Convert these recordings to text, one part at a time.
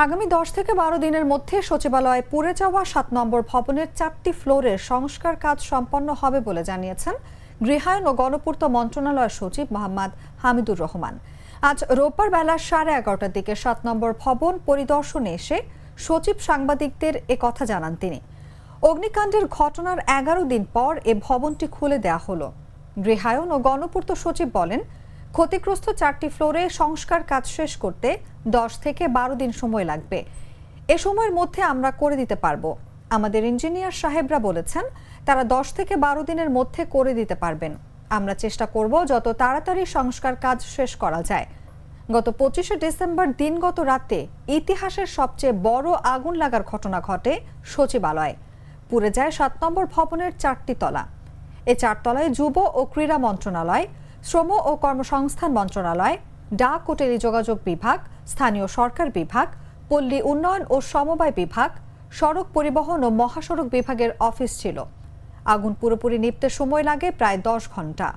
আগামী 10 থেকে 12 দিনের মধ্যে সচিবালয়ে পুড়ে যাওয়া 7 নম্বর ভবনের 4টি ফ্লোরের সংস্কার কাজ সম্পন্ন হবে বলে জানিয়েছেন গৃহায়ন ও গণপূর্ত মন্ত্রণালয়ের সচিব মোহাম্মদ হামিদুর রহমান। আজ রোববার বেলা 11:30টার দিকে 7 নম্বর ভবন পরিদর্শনে এসে সচিব সাংবাদিকদের কথা জানান তিনি। অগ্নিকাণ্ডের ঘটনার 11 দিন পর এ ভবনটি খুলে দেওয়া হলো। গৃহায়ন ও গণপূর্ত সচিব বলেন, ক্ষতিগ্রস্ত 4টি ফ্লোরে সংস্কার কাজ শেষ করতে 10 থেকে 12 দিন সময় লাগবে। এ সময়ের মধ্যে আমরা করে দিতে পারবো। আমাদের ইঞ্জিনিয়ার সাহেবরা বলেছেন তারা 10 থেকে 12 দিনের মধ্যে করে দিতে পারবেন। আমরা চেষ্টা করব যত তাড়াতাড়ি সংস্কার কাজ শেষ করা যায়। গত 25শে ডিসেম্বর দিনগত রাতে ইতিহাসের সবচেয়ে বড় আগুন লাগার ঘটনা ঘটে সচিবালয়ে। পুড়ে যায় 7 নম্বর ভবনের 4টি তলা। এই 4 তলায় যুব ও ক্রীড়া মন্ত্রণালয়, শ্রম ও কর্মসংস্থান মন্ত্রণালয়, ডাক ও টেলিযোগাযোগ বিভাগ, স্থানীয় সরকার বিভাগ, পল্লী উন্নয়ন ও সমবায় বিভাগ, সড়ক পরিবহন ও মহাসড়ক বিভাগের অফিস ছিল। আগুন পুরোপুরি নিভতে সময় লাগে প্রায় 10 ঘন্টা।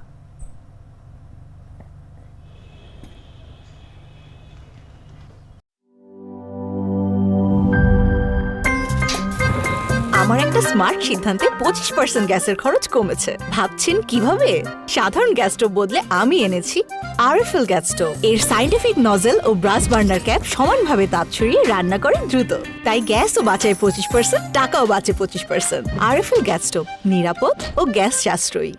আমার একটা স্মার্ট সিদ্ধান্তে 25% গ্যাসের খরচ কমেছে। ভাবছেন কিভাবে? সাধারণ গ্যাস স্টোভ বদলে আমি এনেছি আরএফএল গ্যাস স্টোভ। এর সাইন্টিফিক নজল ও ব্রাস বার্নার ক্যাপ সমানভাবে তাপ ছড়িয়ে রান্না করে দ্রুত। তাই গ্যাসও বাঁচায় 25%, টাকাও বাঁচে 25%। আরএফএল গ্যাস স্টোভ নিরাপদ ও গ্যাস সাশ্রয়ী।